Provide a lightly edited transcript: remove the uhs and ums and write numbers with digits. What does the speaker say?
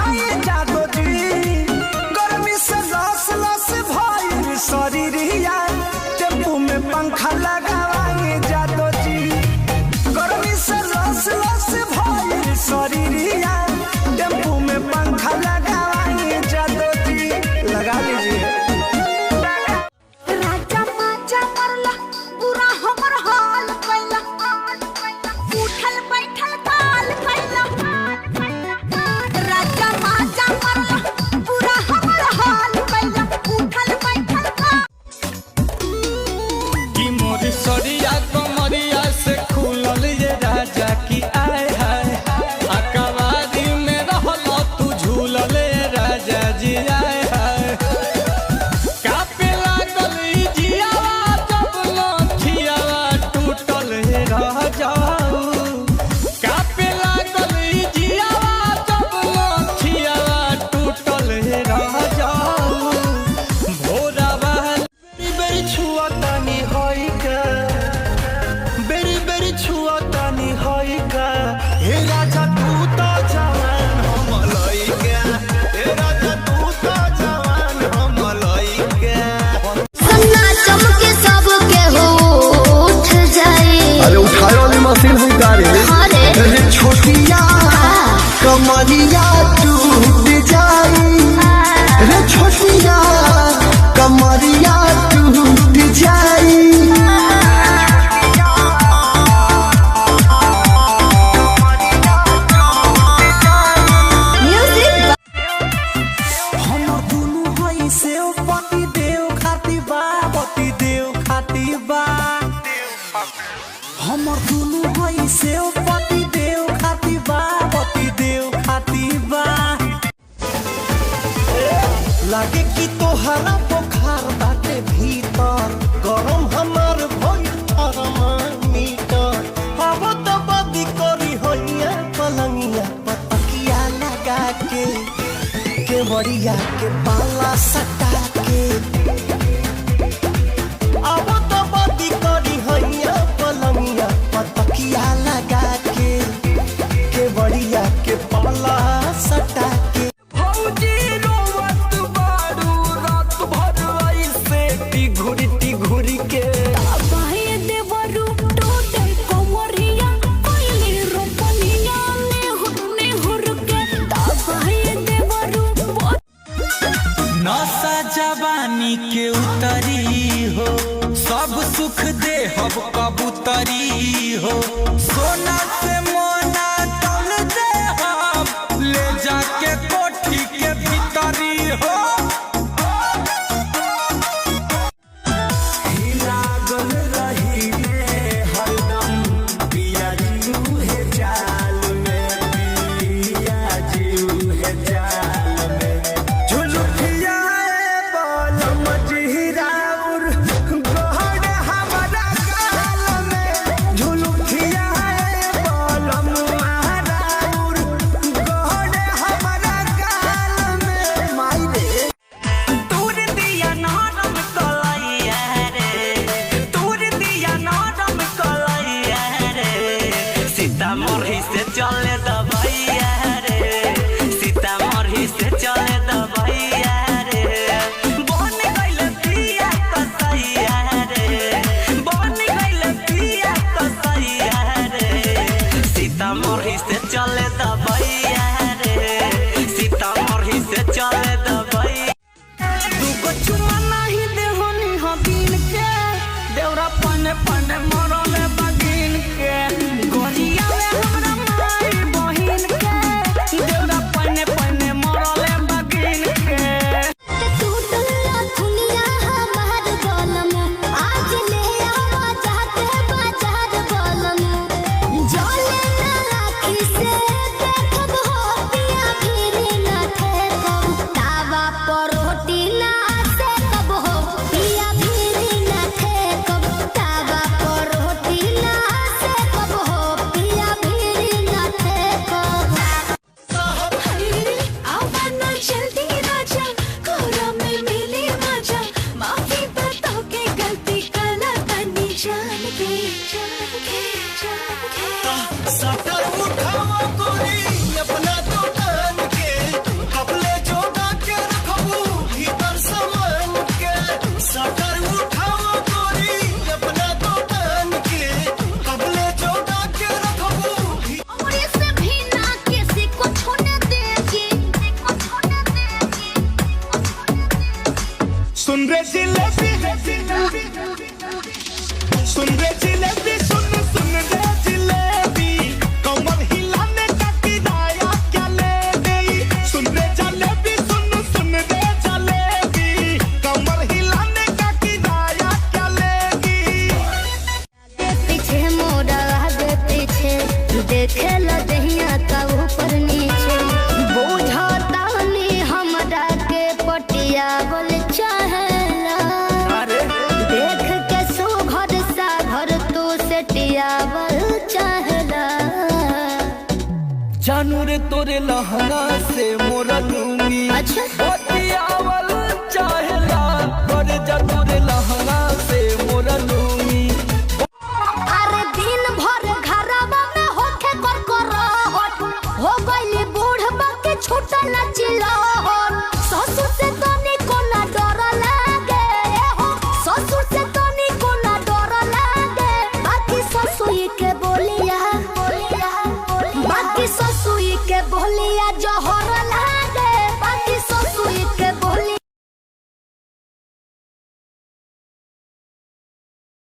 आई जादो जी गर्मी से लस लस भइल शरीरिया टेम्पू में पंखा लगावाई जादो जी गर्मी से लस लस भइल शरीरिया टेम्पू में पंखा लगावाई जादो जी लगा लीजिए। सरिया कमरिया से खुलल ये राजा की आय हाय अकबारी में रहल तू झूलल राजा जी आय हाय कापे लागल जियावा जब लठियावा टूटल रह जाऊ कापे लागल जियावा जब लठियावा टूटल रह जाऊ भोरावा बेरी बेरी छुआ तानी होई छुआतानी होई का हे राजा तू तो जवान हम लइका हे राजा तू तो जवान हम लइका सन्ना चमके सबके हो उठ जाए। अरे उठाए वाली मशीन है गाड़ी अरे छोटिया कमरिया टूट जाए रे छोटिया कमरिया टूट जाए। हमर दुनु हई से पति देव खाती बा पति देव खाती बा लागे कि तोहरा बुखार बाटे भीतर गरम हमर भइल थर्मामीटर अब तो बदी करी होइया पलंगिया पतकिया लगा के बड़िया के पाला सटा के अब तो बदी करी होइया पलंगिया पतकिया लगा के बड़िया के पाला सटा के भौजी रोवत बारू रात भर ऐसे टिघुरी के बाहे देवरु टोटे कोमरिया कोइली रोपनिया ने हुर के बाहे देवरु नशा जवानी के उतरी हो सब सुख दे हब कबूतरी हो सोना से मोना तौल दे हम ले जाके कोठी के भीतरी हो लागल रही हरदम पिया जीव है जाल में पिया जीव है जाल में झुलुकिया बोल मजहिराउर गहन हमारा गाल में झुलुकिया बोल मुहाराउर गहन हमारा गाल में माई रे तूर दिया नरम कलैया रे तूर दिया नरम कलैया रे सीतामढ़ी से चले दबैया रे सीतामढ़ी से चले दबैया रे बन गइल पिया कसैया रे बन गइल पिया कसैया रे सीतामढ़ी से चले दबैया रे सीतामढ़ी से चले दबैया दुगो चुमा नहीं देहनी हबीन के देवरा पने पने मरले बगिन के गोरिया में हमरा माई बहिन के रे जिलेबी सुन सुन रे जिलेबी कमर हिलाने का किराया क्या लेगी सुन रे जलेबी सुन रे जलेबी कमर हिलाने का किराया क्या लेगी पीछे मोड़ा आगे पीछे देखे ला दहिया का ऊपर नीचे बुझाता नहीं हमरा के पटिया बोल चाहेला देख के सुघर सा घर तू सेटिया बोल चाहेला जानू रे तोरे लहंगा से मोरा लूंगी अच्छा। बतिया